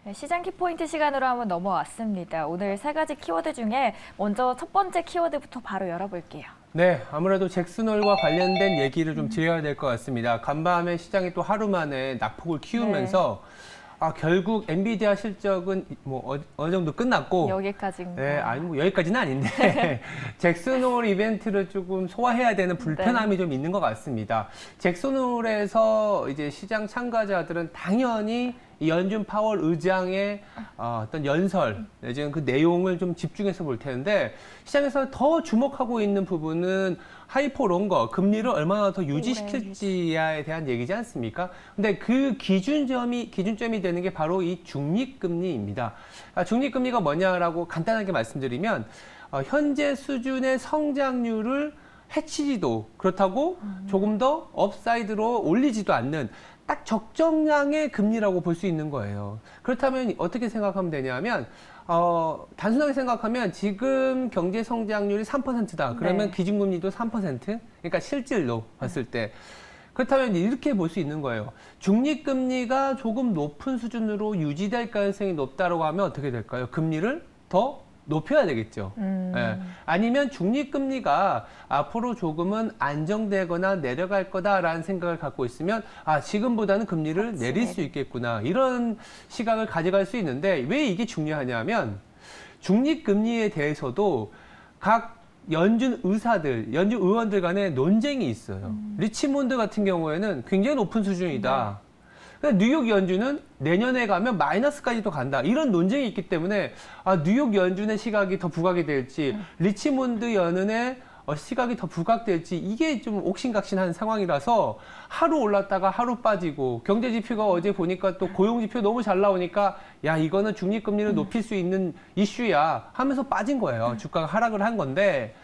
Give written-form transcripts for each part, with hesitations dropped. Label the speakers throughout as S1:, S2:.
S1: 네, 시장 키포인트 시간으로 한번 넘어왔습니다. 오늘 세 가지 키워드 중에 먼저 첫 번째 키워드부터 바로 열어볼게요.
S2: 네, 아무래도 잭슨홀과 관련된 얘기를 좀 드려야 될 것 같습니다. 간밤에 시장이 또 하루 만에 낙폭을 키우면서 결국 엔비디아 실적은 뭐 어느 정도 끝났고
S1: 여기까지인가요?
S2: 네, 아니 뭐 여기까지는 아닌데 잭슨홀 이벤트를 조금 소화해야 되는 불편함이 좀 있는 것 같습니다. 잭슨홀에서 이제 시장 참가자들은 당연히 이 연준 파월 의장의 어떤 연설, 내지는 그 내용을 좀 집중해서 볼 텐데 시장에서 더 주목하고 있는 부분은 하이퍼 롱거, 금리를 얼마나 더 유지시킬지에 대한 얘기지 않습니까? 근데 그 기준점이 되는 게 바로 이 중립금리입니다. 중립금리가 뭐냐라고 간단하게 말씀드리면 현재 수준의 성장률을 해치지도 그렇다고 조금 더 업사이드로 올리지도 않는 딱 적정량의 금리라고 볼 수 있는 거예요. 그렇다면 어떻게 생각하면 되냐면 단순하게 생각하면 지금 경제 성장률이 3%다. 그러면 기준금리도 3%? 그러니까 실질로 봤을 때. 그렇다면 이렇게 볼 수 있는 거예요. 중립금리가 조금 높은 수준으로 유지될 가능성이 높다고 하면 어떻게 될까요? 금리를 더 높여야 되겠죠. 예. 아니면 중립금리가 앞으로 조금은 안정되거나 내려갈 거다라는 생각을 갖고 있으면 지금보다는 금리를 내릴 수 있겠구나. 이런 시각을 가져갈 수 있는데 왜 이게 중요하냐면 중립금리에 대해서도 각 연준 의사들, 연준 의원들 간에 논쟁이 있어요. 리치몬드 같은 경우에는 굉장히 높은 수준이다. 뉴욕 연준은 내년에 가면 마이너스까지도 간다. 이런 논쟁이 있기 때문에 뉴욕 연준의 시각이 더 부각이 될지 리치몬드 연은의 시각이 더 부각될지 이게 좀 옥신각신한 상황이라서 하루 올랐다가 하루 빠지고 경제 지표가 어제 보니까 또 고용 지표 너무 잘 나오니까 야 이거는 중립금리를 높일 수 있는 이슈야 하면서 빠진 거예요. 주가가 하락을 한 건데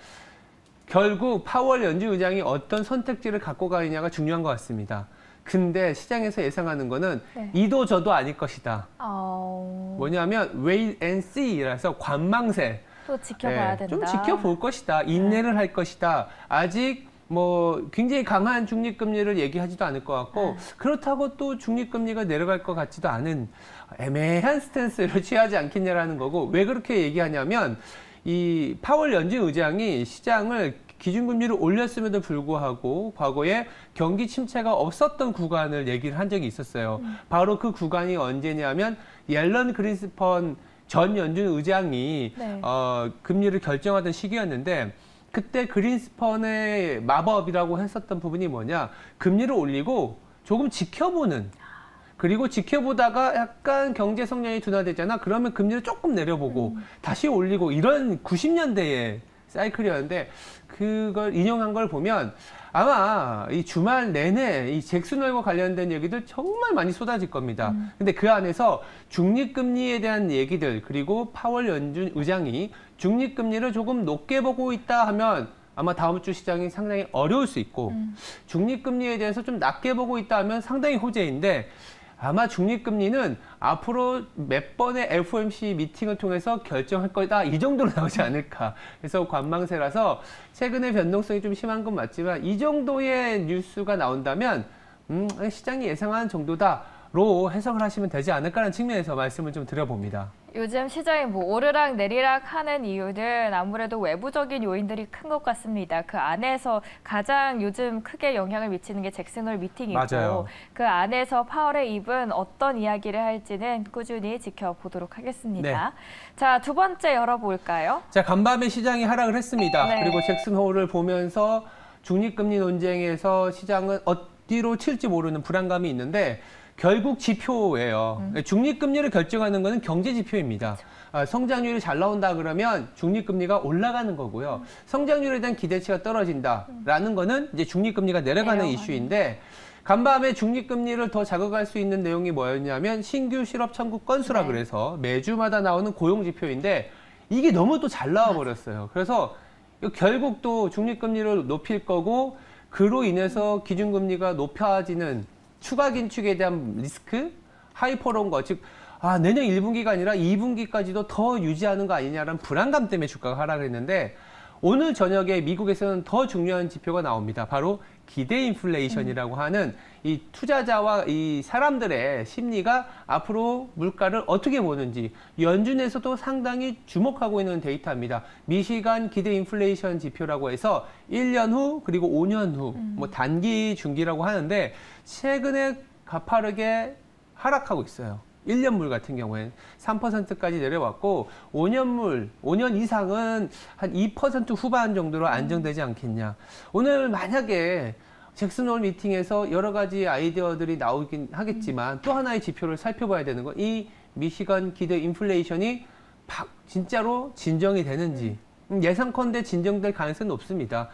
S2: 결국 파월 연준 의장이 어떤 선택지를 갖고 가느냐가 중요한 것 같습니다. 근데 시장에서 예상하는 거는 이도 저도 아닐 것이다. 뭐냐면 wait and see라서 관망세.
S1: 또 지켜봐야 된다.
S2: 좀 지켜볼 것이다. 인내를 할 것이다. 아직 뭐 굉장히 강한 중립금리를 얘기하지도 않을 것 같고 그렇다고 또 중립금리가 내려갈 것 같지도 않은 애매한 스탠스를 취하지 않겠냐라는 거고 왜 그렇게 얘기하냐면 이 파월 연준 의장이 시장을 기준금리를 올렸음에도 불구하고 과거에 경기 침체가 없었던 구간을 얘기를 한 적이 있었어요. 바로 그 구간이 언제냐면 옐런 그린스펀 전 연준 의장이 금리를 결정하던 시기였는데 그때 그린스펀의 마법이라고 했었던 부분이 뭐냐. 금리를 올리고 조금 지켜보는 그리고 지켜보다가 약간 경제 성장이 둔화되잖아. 그러면 금리를 조금 내려보고 다시 올리고 이런 90년대의 사이클이었는데 그걸 인용한 걸 보면 아마 이 주말 내내 이 잭슨홀과 관련된 얘기들 정말 많이 쏟아질 겁니다. 근데 그 안에서 중립금리에 대한 얘기들 그리고 파월 연준 의장이 중립금리를 조금 높게 보고 있다 하면 아마 다음 주 시장이 상당히 어려울 수 있고 중립금리에 대해서 좀 낮게 보고 있다 하면 상당히 호재인데 아마 중립금리는 앞으로 몇 번의 FOMC 미팅을 통해서 결정할 거다 이 정도로 나오지 않을까. 그래서 관망세라서 최근에 변동성이 좀 심한 건 맞지만 이 정도의 뉴스가 나온다면 시장이 예상한 정도다로 해석을 하시면 되지 않을까라는 측면에서 말씀을 좀 드려봅니다.
S1: 요즘 시장이 뭐 오르락 내리락 하는 이유는 아무래도 외부적인 요인들이 큰 것 같습니다. 그 안에서 가장 요즘 크게 영향을 미치는 게 잭슨홀 미팅이고
S2: 맞아요.
S1: 그 안에서 파월의 입은 어떤 이야기를 할지는 꾸준히 지켜보도록 하겠습니다. 자, 두 번째 열어볼까요?
S2: 자, 간밤에 시장이 하락을 했습니다. 그리고 잭슨홀을 보면서 중립금리 논쟁에서 시장은 어디로 튈지 모르는 불안감이 있는데 결국 지표예요. 중립금리를 결정하는 것은 경제 지표입니다. 성장률이 잘 나온다 그러면 중립금리가 올라가는 거고요. 성장률에 대한 기대치가 떨어진다라는 거는 이제 중립금리가 내려가는 이슈인데 간밤에 중립금리를 더 자극할 수 있는 내용이 뭐였냐면 신규 실업 청구 건수라 그래서 매주마다 나오는 고용 지표인데 이게 너무 또 잘 나와 버렸어요. 그래서 결국 또 중립금리를 높일 거고 그로 인해서 기준금리가 높아지는 추가 긴축에 대한 리스크, 하이퍼롱거, 즉 내년 1분기가 아니라 2분기까지도 더 유지하는 거 아니냐라는 불안감 때문에 주가가 하락을 했는데 오늘 저녁에 미국에서는 더 중요한 지표가 나옵니다. 바로 기대 인플레이션이라고 하는 이 투자자와 이 사람들의 심리가 앞으로 물가를 어떻게 보는지 연준에서도 상당히 주목하고 있는 데이터입니다. 미시간 기대 인플레이션 지표라고 해서 1년 후 그리고 5년 후 뭐 단기 중기라고 하는데 최근에 가파르게 하락하고 있어요. 1년물 같은 경우엔 3%까지 내려왔고 5년 이상은 한 2% 후반 정도로 안정되지 않겠냐. 오늘 만약에 잭슨 홀 미팅에서 여러 가지 아이디어들이 나오긴 하겠지만 또 하나의 지표를 살펴봐야 되는 건 이 미시간 기대 인플레이션이 진짜로 진정이 되는지 예상컨대 진정될 가능성은 높습니다.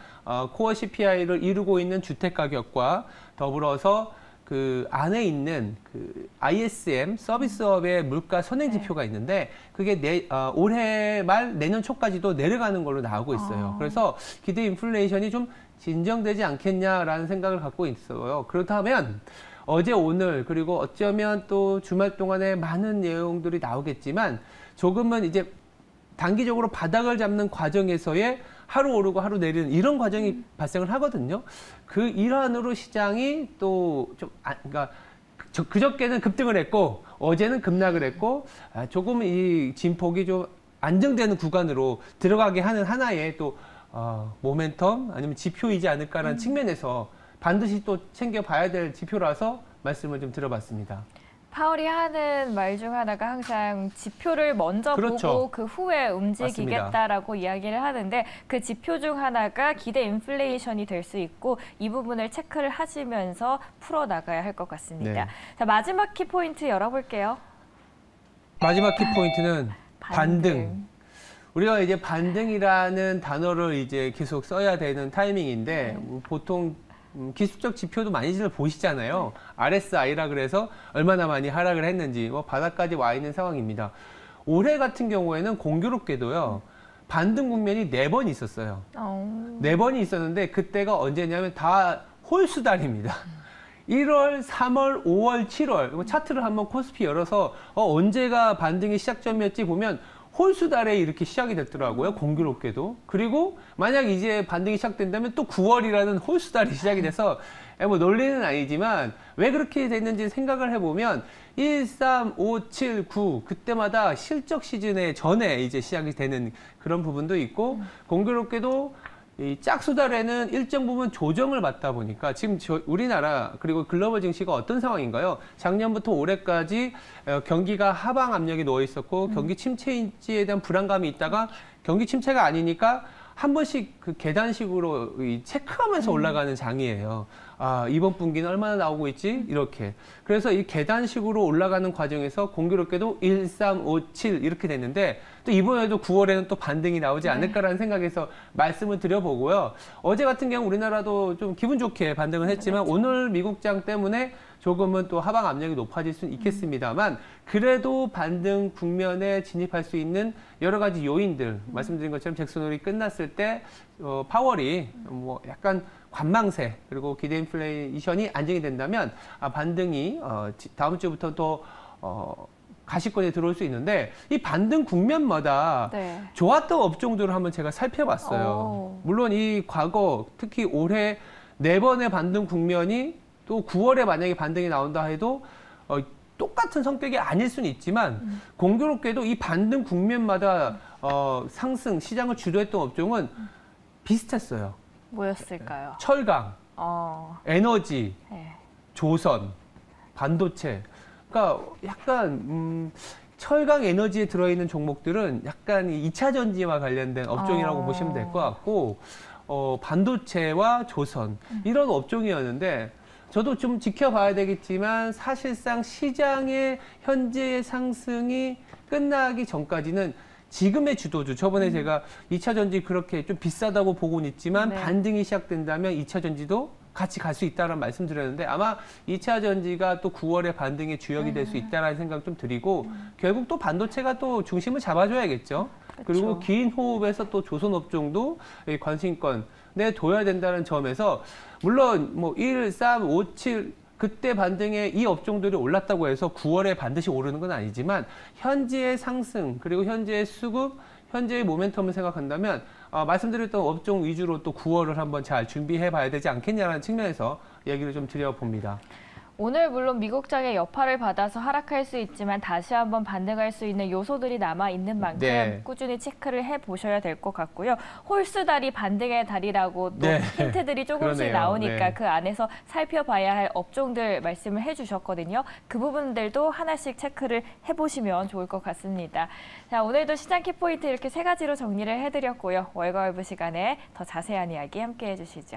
S2: 코어 CPI를 이루고 있는 주택 가격과 더불어서 그 안에 있는 그 ISM 서비스업의 물가 선행 지표가 있는데 그게 올해 말 내년 초까지도 내려가는 걸로 나오고 있어요. 그래서 기대 인플레이션이 좀 진정되지 않겠냐라는 생각을 갖고 있어요. 그렇다면 어제 오늘 그리고 어쩌면 또 주말 동안에 많은 내용들이 나오겠지만 조금은 이제 단기적으로 바닥을 잡는 과정에서의 하루 오르고 하루 내리는 이런 과정이 발생을 하거든요. 그 일환으로 시장이 또 좀 그러니까 그저께는 급등을 했고 어제는 급락을 했고 조금 이 진폭이 좀 안정되는 구간으로 들어가게 하는 하나의 또 모멘텀 아니면 지표이지 않을까라는 측면에서 반드시 또 챙겨봐야 될 지표라서 말씀을 좀 드려봤습니다.
S1: 파월이 하는 말 중 하나가 항상 지표를 먼저
S2: 그렇죠.
S1: 보고 그 후에 움직이겠다라고 이야기를 하는데 그 지표 중 하나가 기대 인플레이션이 될 수 있고 이 부분을 체크를 하시면서 풀어나가야 할 것 같습니다.
S2: 네.
S1: 자, 마지막 키포인트 열어볼게요.
S2: 마지막 키포인트는 반등. 우리가 이제 반등이라는 단어를 이제 계속 써야 되는 타이밍인데 보통 기술적 지표도 많이들 보시잖아요. RSI라 그래서 얼마나 많이 하락을 했는지 뭐 바닥까지 와 있는 상황입니다. 올해 같은 경우에는 공교롭게도요. 반등 국면이 4번 있었어요. 4번이 있었는데 그때가 언제냐면 다 홀수달입니다. 1월, 3월, 5월, 7월 차트를 한번 코스피 열어서 언제가 반등의 시작점이었지 보면 홀수달에 이렇게 시작이 됐더라고요. 공교롭게도. 그리고 만약 이제 반등이 시작된다면 또 9월이라는 홀수달이 시작이 돼서 뭐 논리는 아니지만 왜 그렇게 됐는지 생각을 해보면 1, 3, 5, 7, 9 그때마다 실적 시즌에 전에 이제 시작이 되는 그런 부분도 있고 공교롭게도 이 짝수달에는 일정 부분 조정을 받다 보니까 지금 우리나라 그리고 글로벌 증시가 어떤 상황인가요? 작년부터 올해까지 경기가 하방 압력이 놓여 있었고 경기 침체인지에 대한 불안감이 있다가 경기 침체가 아니니까 한 번씩 그 계단식으로 체크하면서 올라가는 장이에요. 이번 분기는 얼마나 나오고 있지? 이렇게. 그래서 이 계단식으로 올라가는 과정에서 공교롭게도 1, 3, 5, 7 이렇게 됐는데 또 이번에도 9월에는 또 반등이 나오지 않을까라는 생각에서 말씀을 드려보고요. 어제 같은 경우 우리나라도 좀 기분 좋게 반등을 했지만 오늘 미국장 때문에 조금은 또 하방 압력이 높아질 수는 있겠습니다만 그래도 반등 국면에 진입할 수 있는 여러 가지 요인들 말씀드린 것처럼 잭슨 홀이 끝났을 때 파월이 뭐 약간 관망세 그리고 기대 인플레이션이 안정이 된다면 반등이 다음 주부터 또 가시권에 들어올 수 있는데 이 반등 국면마다 좋았던 업종들을 한번 제가 살펴봤어요. 물론 이 과거 특히 올해 4번의 반등 국면이 또 9월에 만약에 반등이 나온다 해도 똑같은 성격이 아닐 수는 있지만 공교롭게도 이 반등 국면마다 상승 시장을 주도했던 업종은 비슷했어요.
S1: 뭐였을까요?
S2: 철강, 에너지, 조선, 반도체. 그러니까 약간 철강 에너지에 들어있는 종목들은 약간 2차 전지와 관련된 업종이라고 보시면 될 것 같고 반도체와 조선 이런 업종이었는데 저도 좀 지켜봐야 되겠지만 사실상 시장의 현재의 상승이 끝나기 전까지는 지금의 주도주, 저번에 제가 2차 전지 그렇게 좀 비싸다고 보고는 있지만 반등이 시작된다면 2차 전지도 같이 갈 수 있다는 말씀 드렸는데 아마 2차 전지가 또 9월에 반등의 주역이 될 수 있다는 생각 좀 드리고 결국 또 반도체가 또 중심을 잡아줘야겠죠. 그리고 긴 호흡에서 또 조선업종도 관심권에 둬야 된다는 점에서 물론 뭐 1, 3, 5, 7 그때 반등에 이 업종들이 올랐다고 해서 9월에 반드시 오르는 건 아니지만 현재의 상승 그리고 현재의 수급 현재의 모멘텀을 생각한다면 말씀드렸던 업종 위주로 또 9월을 한번 잘 준비해 봐야 되지 않겠냐라는 측면에서 얘기를 좀 드려봅니다.
S1: 오늘 물론 미국장의 여파를 받아서 하락할 수 있지만 다시 한번 반등할 수 있는 요소들이 남아 있는 만큼
S2: 네.
S1: 꾸준히 체크를 해보셔야 될 것 같고요. 홀수달이 반등의 달이라고 또
S2: 네.
S1: 힌트들이 조금씩
S2: 그러네요.
S1: 나오니까
S2: 네.
S1: 그 안에서 살펴봐야 할 업종들 말씀을 해주셨거든요. 그 부분들도 하나씩 체크를 해보시면 좋을 것 같습니다. 자, 오늘도 시장 키포인트 이렇게 세 가지로 정리를 해드렸고요. 월가월부 시간에 더 자세한 이야기 함께 해주시죠.